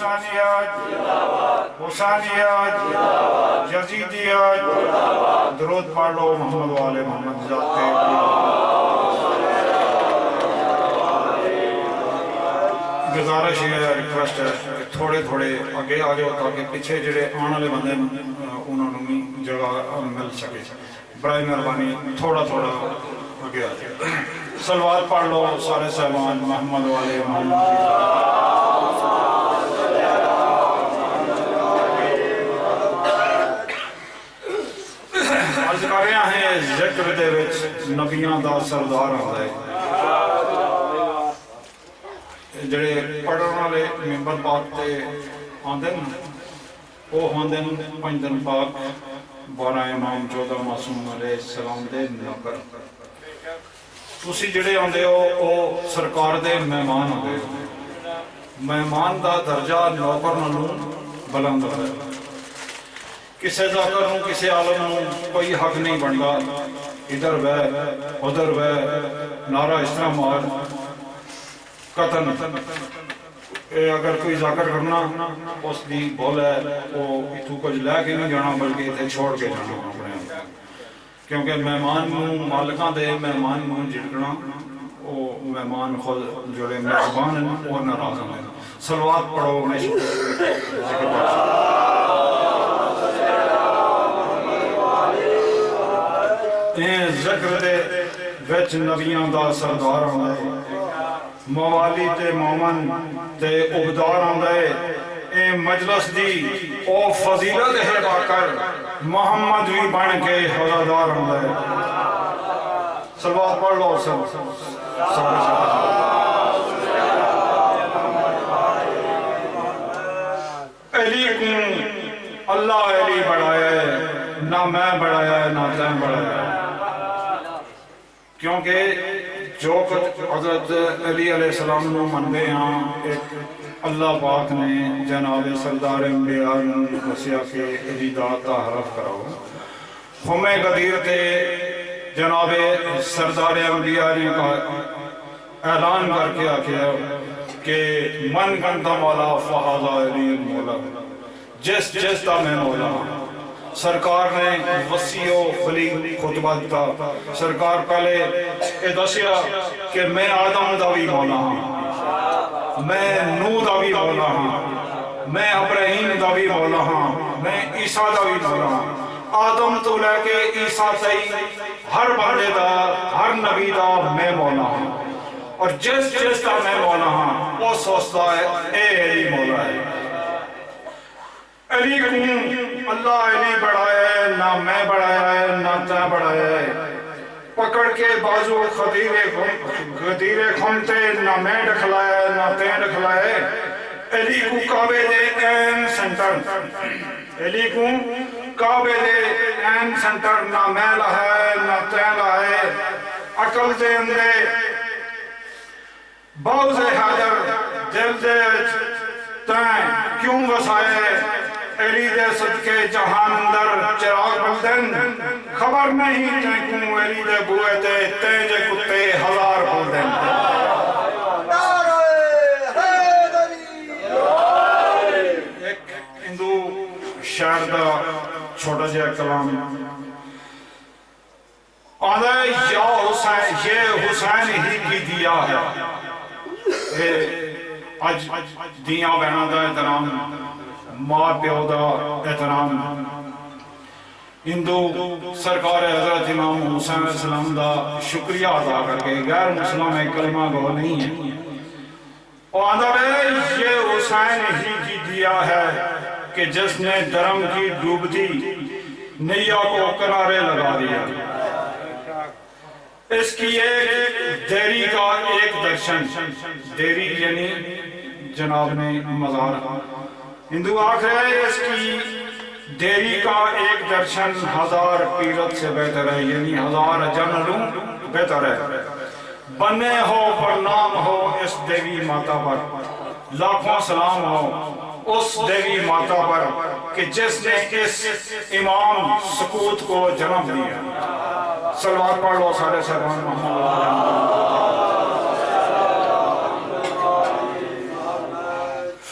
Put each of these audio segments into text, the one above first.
حسینیت حسینیت یزیدیت درود پڑھ لو محمد والے محمد ذاتے گزارش ہے ریکویسٹ ہے کہ تھوڑے تھوڑے آگے آ جاؤ تاکہ پیچھے جڑے آنے والے بندے انہوں نے بھی جگہ مل سکے برائے مہربانی تھوڑا تھوڑا آگے آ جائے صلوات پڑھ لو سارے صاحبان محمد والے محمد عرض کر رہے ہیں ذکر دے وچ نبیاں دا سردار آتا ہے جڑے پڑھن والے ممبر پاک تے آندے وہ ہوندے پنج دن پاک 12 امام 14 معصوم علیہ السلام دے نوکر تسی جڑے آندے ہو وہ سرکار دے مہمان ہوندے ہو مہمان دا درجہ نوکر نالوں بلند ہے کسے ذاکر نوں کسے عالم نوں کوئی حق نہیں بنتا ادھر بہ ادھر بہ نعرہ اس طرح مار قطن اگر کوئی ذاکر کرنا اس دی بول ہے وہ تو کچھ لے کے نہیں جانا بلکہ اتنے چھوڑ کے جانا اپنے کیونکہ مہمان مالکاں دے مہمان جھڑکنا وہ مہمان خود جڑے میزبان ہیں وہ ناراض ہیں صلوات پڑھو ذکر دے وچ نبیاں دا سردار آندا ہے موالی تے مومن تے عبدار آندا ہے اے مجلس دی او فضیلت ہے باکر محمد بھی بن کے حضادار آندا ہے صلوات پڑھ لو سب علی کو اللہ علی بڑھایا ہے نہ میں بڑھایا ہے نہ تم بڑھایا ہے کیونکہ جو کچھ حضرت علی علیہ السلام نے مندے ہیں ایک اللہ پاک نے جناب سردار انبیاء وسیع کے علی داتا حرف کراؤ خمے قدیر تے جناب سردار انبیاء نے اعلان کر کے آکھیا کہ من کنتا مولا فہذا علی مولا جس دا میں مولا سرکار نے وسیع و بلی خطبہ دیتا سرکار پہلے یہ دسیا کہ میں آدم دا بھی مولا ہوں میں نوح دا بھی مولا ہوں میں ابراہیم دا بھی مولا ہوں میں عیسیٰ دا بھی مولا ہوں آدم تو لے کے عیسیٰ تئی ہر بندے دا ہر نبی دا میں مولا ہوں اور جس دا میں مولا ہوں وہ سوچتا ہے اے علی مولا ہے علی کو اللہ علی بڑھایا ہے نہ میں بڑھایا ہے نہ تیں بڑھایا ہے پکڑ کے بازو غدیر کھمتے نہ میں ڈکھلایا ہے نہ تیں ڈکھلایا ہے علی کو کعبے دے این سنٹر علی کو کعبے دے این سنٹر نہ میں لہا ہے نہ تیں لہا ہے عقل دے اندے باوز حاضر دل دے تیں کیوں وسائے علی دے صدقے جہان اندر چراغ بلدن خبر نہیں تین کیوں علی دے بوئے تے تین جے کتے ہزار بلدن ایک ہندو شاعر دا چھوٹا جا کلام آدھا یا حسین یہ حسین ہی کی دیا ہے آج دیاں بہنا دا احترام ماں پیو دا احترام ہندو سرکار حضرت امام حسین علیہ السلام دا شکریہ ادا کر کے غیر مسلم میں کلمہ گو نہیں ہے اور آدھا بے یہ حسین ہی کی دیا ہے کہ جس نے درم کی ڈوبتی نیا کو کنارے لگا دیا اس کی ایک دیری کا ایک درشن دیری یعنی جناب نے مزار ہندو آخر ہے اس کی دیری کا ایک درشن ہزار پیرت سے بہتر ہے یعنی ہزار جنلوں بہتر ہے بنے ہو پرنام ہو اس دیوی ماتا پر لاکھوں سلام ہو اس دیوی ماتا پر کہ جس نے اس امام سکوت کو جنم دیا صلوات پڑھ لو سارے سرمان محمد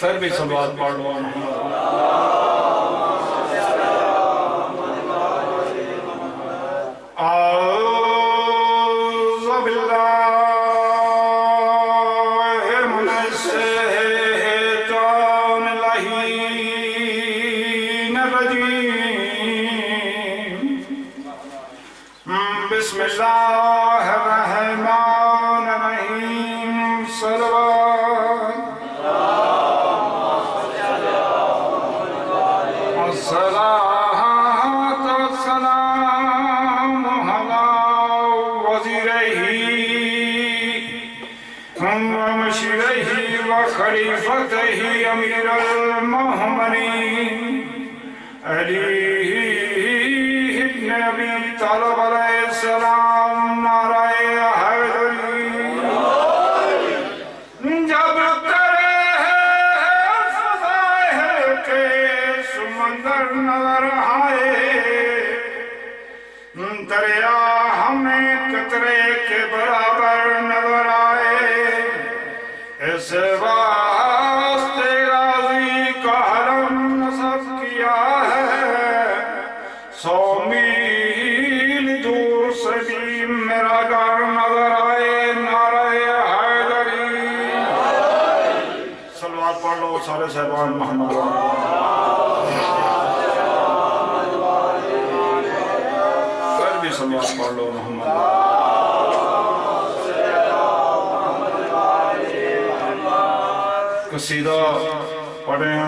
پھر بھی صلوات پڑھ لو اعوذ باللہ من الشیطان اللعین الرجیم بسم اللہ الرحمن الرحیم صلوات الصلاة والسلام على وزيره ومشيره وخليفته أمير المؤمنين علي بن أبي طالب عليه السلام نعرہ حیدری جب ترے فضائل کے سمندر نظر آئے دریا ہمیں قطرے کے برابر نظر آئے اس واسطے غازی کا حرم نصب کیا ہے 100 میل دور سے بھی میرا گھر نظر آئے نعرہ حیدری صلوات پڑھ لو سارے صاحبان محمد پھر بھی صلوات پڑھ لو محمد قصیدہ پڑھیں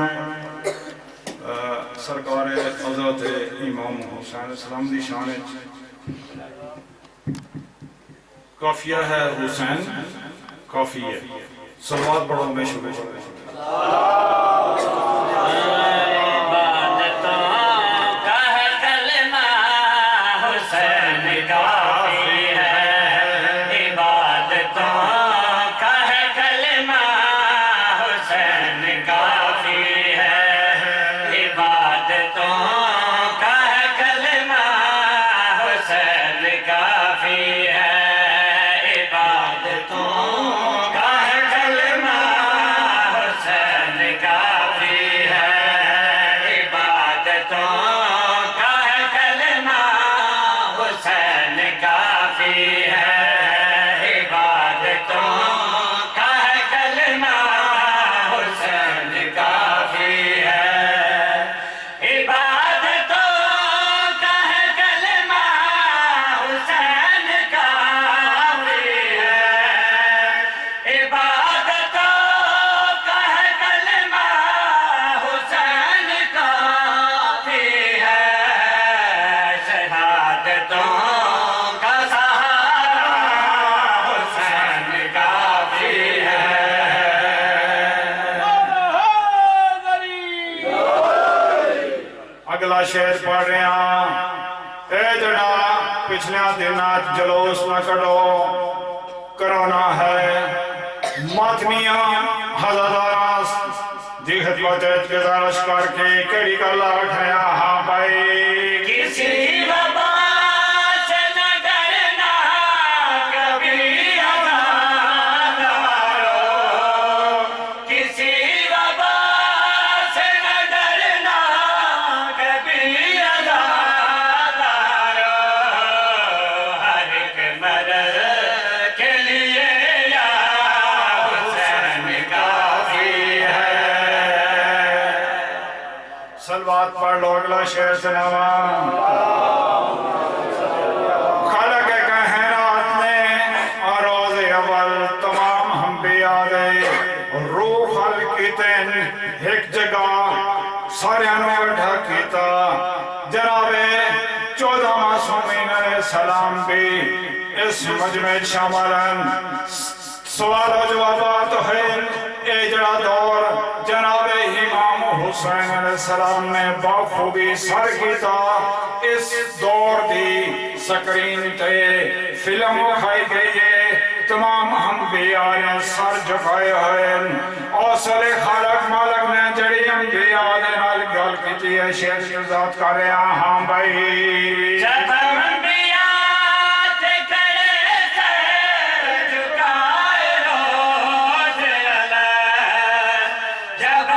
سرکار حضرت امام حسین علیہ السلام دی شان کافیہ ہے حسین کافی ہے صلوات پڑھو بے شکر اگلا شعر پڑھ رہے ہیں اے جڑا پچھلے دنات جلوس نہ کڑو کرونا ہے ماتمیاں ہزاراس دی خدمت اتگزارش کر کے کڑی کا لاکھ ہے ہاں بھائی کسی وبا سے نہ ڈرنا کبھی عزادارو کسی وبا سے نہ ڈرنا کبھی عزادارو ہر ایک مرض کے لیے یا حسین کافی ہے صلوات پڑھ لو اگلا شعر سناوا خالق کائنات نے روز اول تمام انبیاء دے روح خلقتن ایک جگہ سارے انوار ڈھکیتا جناب 14 معصومین علیہ السلام بھی اس مجمع شاملن سوال و جوابات ہے اے جڑا دور جناب امام حسین علیہ السلام نے بخوبی سر کیتا اس دور دی سکرین تے فلم کھائی گئی ہے تمام انبیاء نے سر جھکائے ہوئے اوصل خالق مالک نے جڑی انبیاء نے نال گل کیتی ہے شعر کی ذات کر رہے ہیں ہاں بھائی جب انبیاء تے کڑے سر جھکائے روز علیہ جب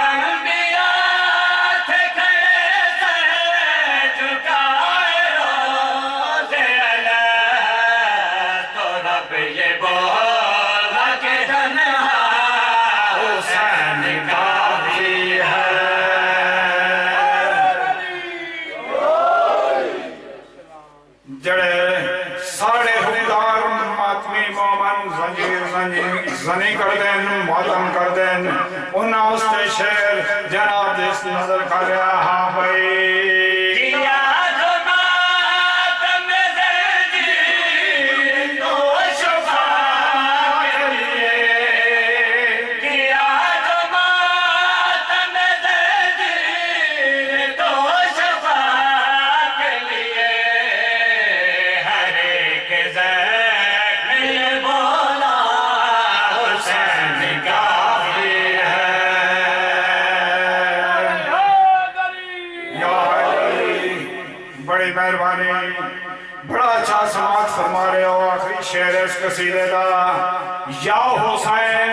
شیر جناب جس نظر کریا ہاں بھائی بڑا اچھا سماعت فرما رہے ہو آخری شعر اس قصیدے دا یا حسین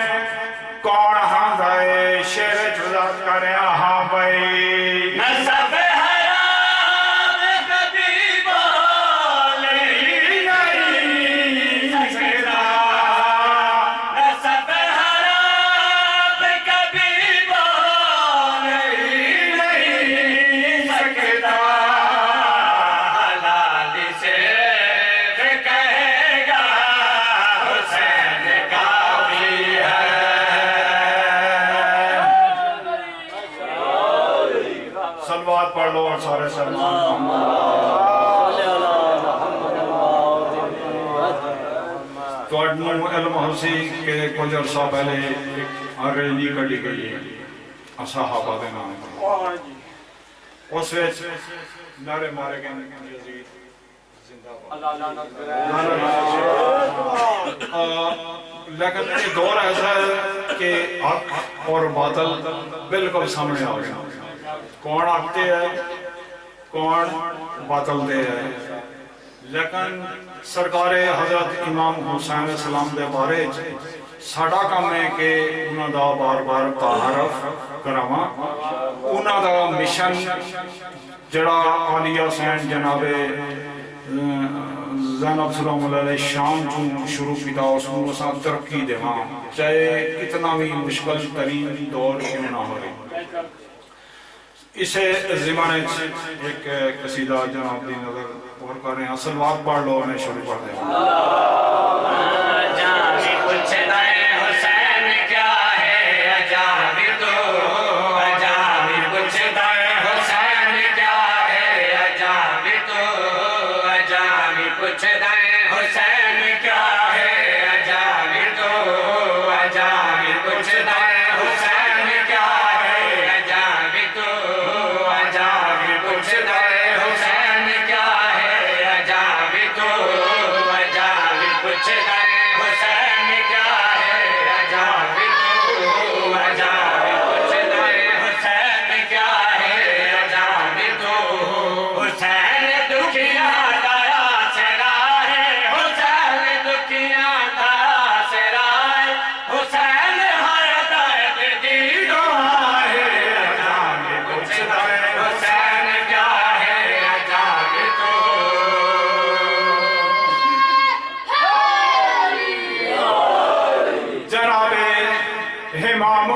کون ہاں دائے شعر جزاد کرے ہاں بھائی نصب حرام کبھی بول نہیں سکتا نصب حرام کبھی بول نہیں سکتا سلوات پڑھ لو اور سارے سلمان تو اڈنو علم حسی کے کچھ عرصہ پہلے انگریزی کڑی گئی ہے صحابہ دے نام اس ویچ نعرے مارے گئے یزید زندہ لیکن یہ دور ایسا ہے کہ حق اور باطل بالکل سامنے آ گیا کون آتے ہیں کون باطل دے ہے لیکن سرکار حضرت امام حسین علیہ السلام دے بارے ساڑا کام ہے کہ انہوں دا بار بار تعارف کراما انہوں دا مشن جڑا عالیہ حسین جناب زینب سلام علیہ شام چون شروع کیتا اس میں اساں ترقی دے ہاں چاہے کتنا بھی مشکل ترین دور کیوں نہ ہو رہی اسے زمانے ایک قصیدہ جناب دی نظر اور کر رہے ہیں سلوات پڑھ لو انہیں شروع کر دیں جانی پوچھتا ہے حسین کیا ہے اجابی تو اجابی پوچھتا ہے حسین کیا ہے اجابی تو اجابی پوچھتا ہے حسین کیا ہے اجابی تو اجابی پوچھتا ہے حسین کیا ہے اجابی تو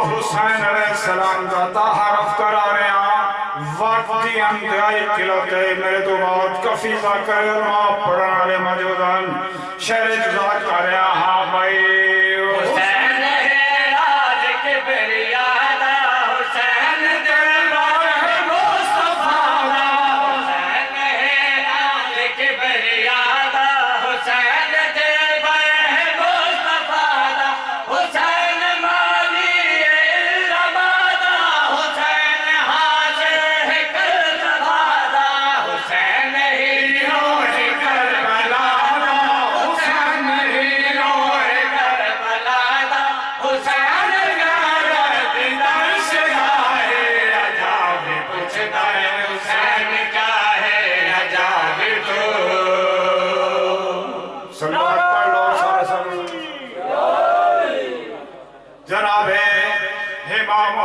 حسین علیہ السلام کا تعارف کرا رہے ہیں وقتی انتہائی کھلوتے میرے تو بہت کفیفہ کرے علماء پڑھنے والے موجودان شہر جزاد کر رہے ہیں ہاں بھائی حسین ہے راج کبریادہ حسین دربار ہے مصطفیٰ حسین ہے راج کبریادہ حسین دربار ہے مصطفیٰ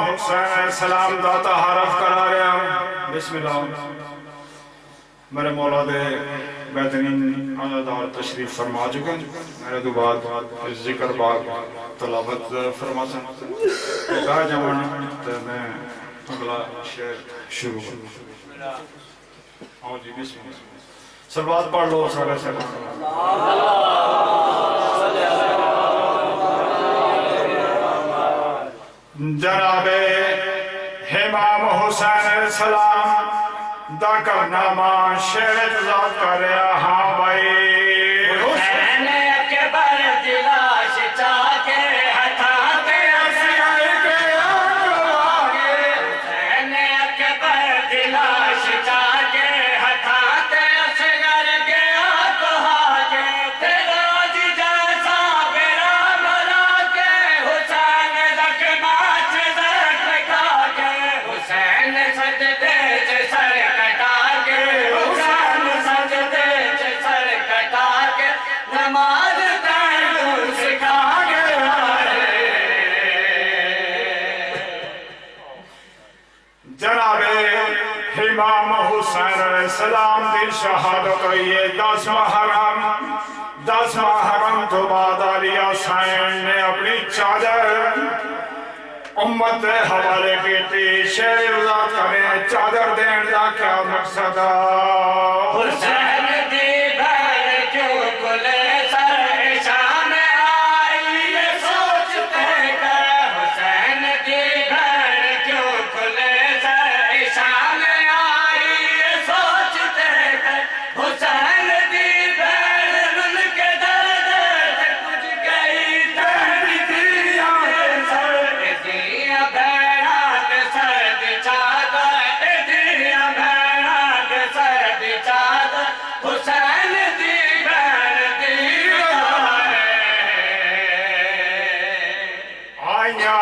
حسین حسین سلام دا تعارف کرا رہے ہیں بسم اللہ میرے مولا دے بہترین عزادار تشریف فرما چکے میرے دو بعد ذکر باغ تلاوت فرما سکتے کہا جمعنا تو میں اگلا شعر شروع کروں آؤ جی بسم اللہ سلوات پڑھ لو سارے جناب حسین علیہ السلام دا کرنامہ شعر ذات کر رہا ہاں بھائی حسین اکبر دلاش چاہتے ہتھاتے اسگر گیا تو آگے حسین اکبر دلاش چاہتے ہتھاتے اسگر گیا تو آگے تیرا جی جیسا میرا بنا کے حسین زخمات زخم کھا کے حسین سجدے سے سر کٹا کے حسین سجدے سے سر کٹا کے نماز تعلق سکھا گیا جناب امام حسین علیہ السلام دی شہادت ہوئی ہے 10 محرم تو بعد علی حسین نے اپنی چادر امت دے حوالے کی تھی شعر ذات کریں چادر دین دا کیا مقصد حسین دی بہن کیوں کھلے سر شام آئی یہ سوچتے کہ حسین دی بہن کیوں کھلے سر شام آئی یہ سوچتے کہ حسین دی بہن رل کے درد سے کچھ گئی تہنی دیا سر دیا بہنات سرد چادر دیا بہنات سرد چادر حسین دی بہن دیا آیا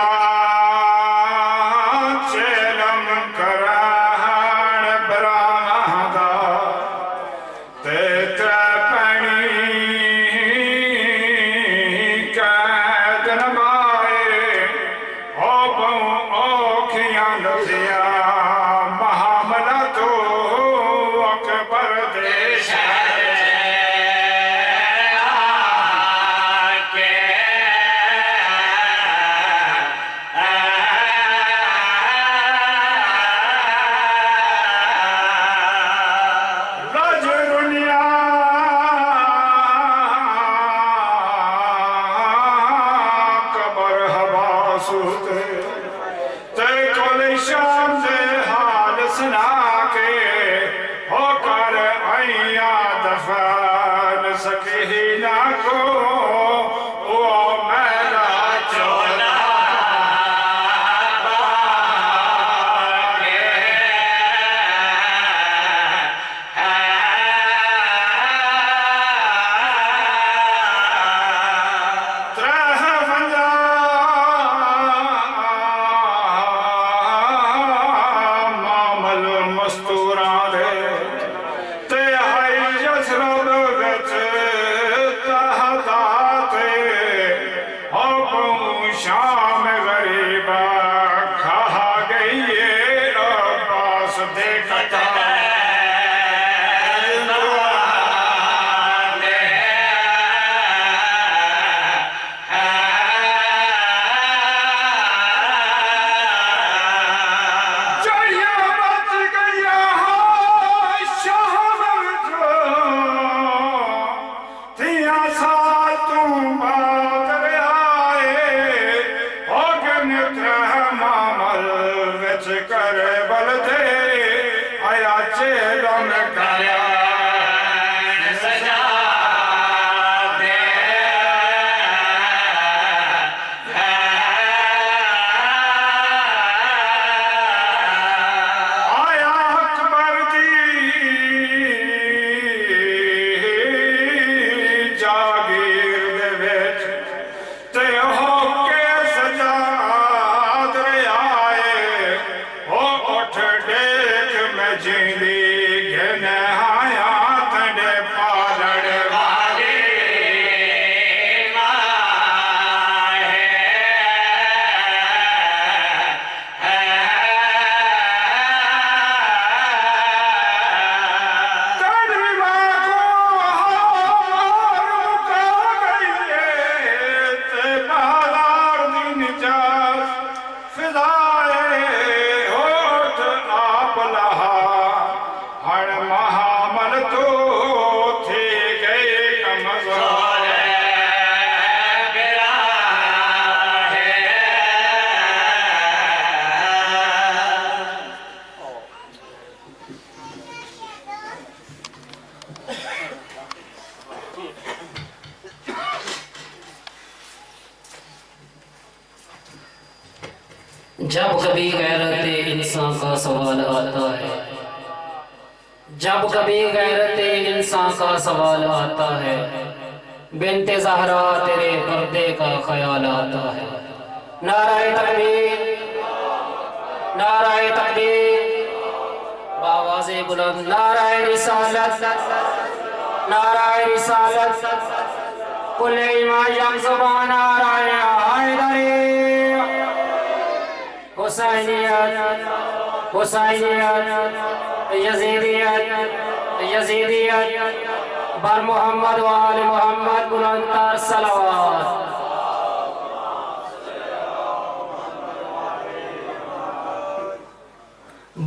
چلم کران براہدا تے ترپنی قید نمائے او بہوں اوکھیاں لفظیاں محاملہ تو اکبر دے رج دنیا قبر ہوا سوتے تے کل شام دے حال سنا کے ہو کر آئیاں دفن سکینہ کو او میرا چولا معمل مستوران دے تے آئی جسرد وچ تہداتے حکم شام غریبہ کھا گئی عباس دیکھتا چڑیا بچ گیا شام جو تھیاں سال تم بعد آئے ہو کے نتر معمل وچ کر بل دے آیا چیلم کریا سجا دے آیا اکبر دی جاگیر دے وچ تے ہو کے سجاد رے آئے ہو اٹھ دیکھ میں جیندی گھن آیا تھنڈے پالڑ والی تڑوی ماں کو ہمار مکا گئی ہے تے بازار دی نجات فضائے ہوت آپ لہا جب کبھی غیرت انسان کا سوال آتا ہے، جب کبھی غیرت انسان کا سوال آتا ہے، بنت زہرا تیرے پردے کا خیال آتا ہے۔ نعرہ تکبیر، نعرہ تکبیر، بآواز بلند نعرہ رسالت، نعرہ رسالت، کل ایمان یم زبان نعرہ حیدری، حسینیت، حسینیت، یزیدیت، یزیدیت، بر محمد و آل محمد بلند تر صلوات۔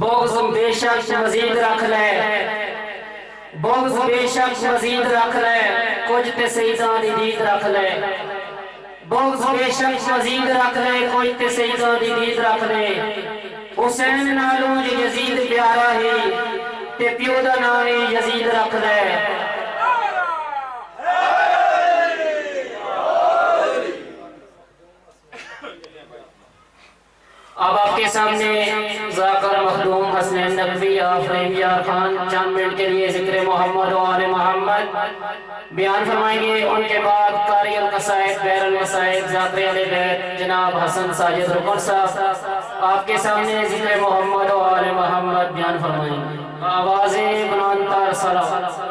بغض بے شک مزید رکھ لے، بغض بے شک مزید رکھ لے، کچھ تے سیداں دی دید رکھ لے، بغض بے شک مزید رکھ لے، کچھ تے سیداں دی دید رکھ لے۔ حسین نالوں جو یزید پیارا ہی تے پیو دا نام یزید رکھ لے۔ اب آپ کے سامنے ذاکر مخدوم حسنین نقوی آفرین یار خان چند منٹ کے لیے ذکر محمد و آل محمد بیان فرمائیں گے۔ ان کے بعد قاری القصائد بیر المصائد ذاکر علی بیت جناب حسن ساجد رکن صاحب آپ کے سامنے ذکر محمد و آل محمد بیان فرمائیں گے۔ آوازیں بلند تر صلوات۔